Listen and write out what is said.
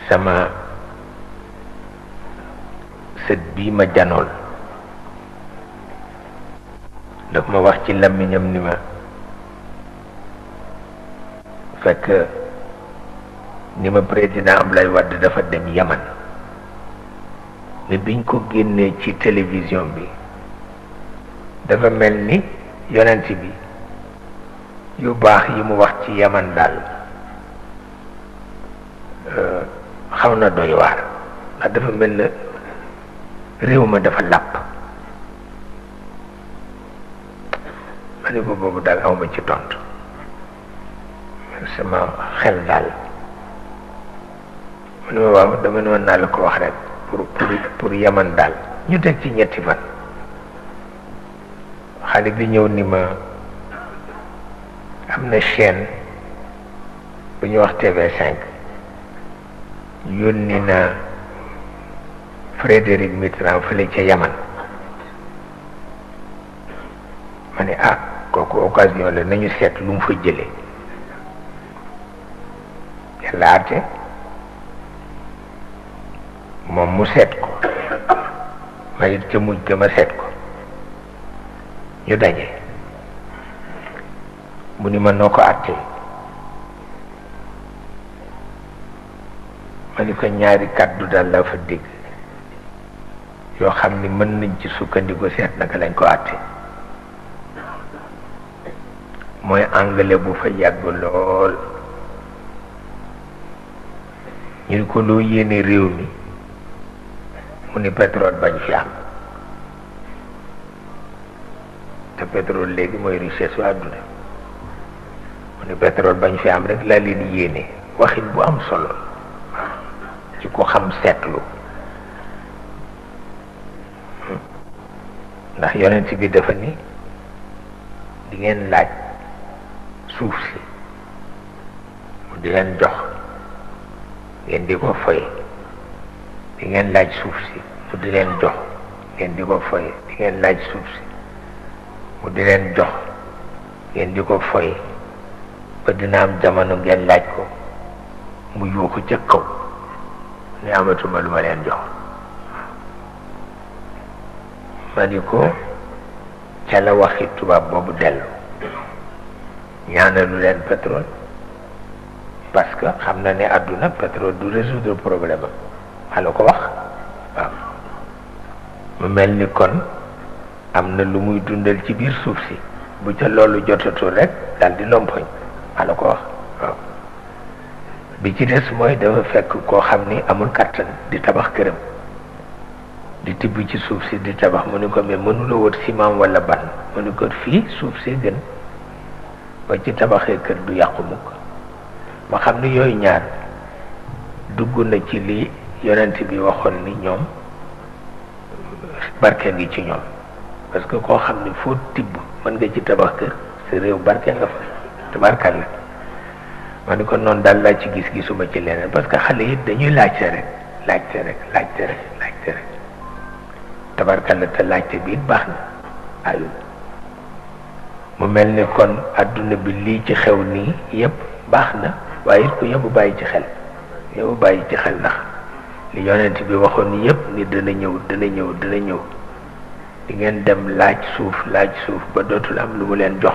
sama sët bii ma janool daf ma wax ci làmmiñam ni ma fekk ni ma président Abdoulaye Wade dafa dem Yaman mais biñ ko génnee ci télévision bi dafa mel ni yonent bi yu baax yi mu wax ci Yaman daal xaw na doy waar ndax dafa mel na réew ma dafa làpp ma ni ko boobu daal awma ci tontu sama xel daal mu ne ma waaw dama ne woon naa la ko wax rek pour Yaman daal ñu teg ci ñetti fan xale bi ñëw ni ma am na chaîne bu ñu wax TV5 yónni na Frédéric Mitterrand fële ca Yaman ma ne ah kooku occasion la nañu seet lu mu fa jële yàlla àtte moom mu seet ko ma it ca mujj ga ma seet ko ñu daje mu ni ma noo ko àtte ma ni ko ñaari kàddu daal la fa dégg yoo xam ni mën nañ ci sukkandiku seet naka lañ ko àtte mooy anglais bu fa yàgg lool ñu ni ko loo yéene réew mi mu ni pétrole bañ fi am te pétrole léegi mooy richesse su àdduna mu ni pétrole bañ fi am rek laa leen yéene waxin bu am solo ci ko xam seetlu ndax yonent bi dafa ni di ngeen laaj suuf si mu di leen jox ngeen di ko foye di ngeen laaj suuf si mu di leen jox ngeen di ko foye di ngeen laaj suuf si mu di leen jox ngeen di ko foye ba dina am jamono ngeen laaj ko mu yuuxu ca kaw ni amatuma lu ma leen jox ma ni ko ca la waxi tubaab boobu dellu ñaanalu leen pétrole parce que xam na ne àdduna pétrole du résoudre problème am xala ko wax waaw mu mel ni kon am na lu muy dundal ci biir suuf si bu ca loolu jotatul rek daal di lompoñ xala ko wax waaw bi ci des mooy dafa fekk koo xam ni amul kàttan di tabax këram di tibb ci suuf si di tabax mu ni ko mais mënula wut ciment wala ban mu ni ko fii suuf see gën ba ci tabaxee kër du yàqu mukk ma xam ni yooyu ñaar dugg na ci li yonent bi waxoon ni ñoom barke ngi ci ñoom parce que koo xam ni foo tibb mën nga ci tabax kër sa réew barke nga fa tabarkal la ma ni ko noonu daal laa ci gis-gisuma ci leneen parce que xale yi dañuy laajte rek tabarkalla te laajte bi it baax na ayul mu mel ni kon adduna bi lii ci xew nii yëpp baax na waaye it ku yóbbu bàyyi ci xel ndax li yonent bi waxoon yëpp ni dana ñëw di ngeen dem laaj suuf ba dootul am lu mu leen jox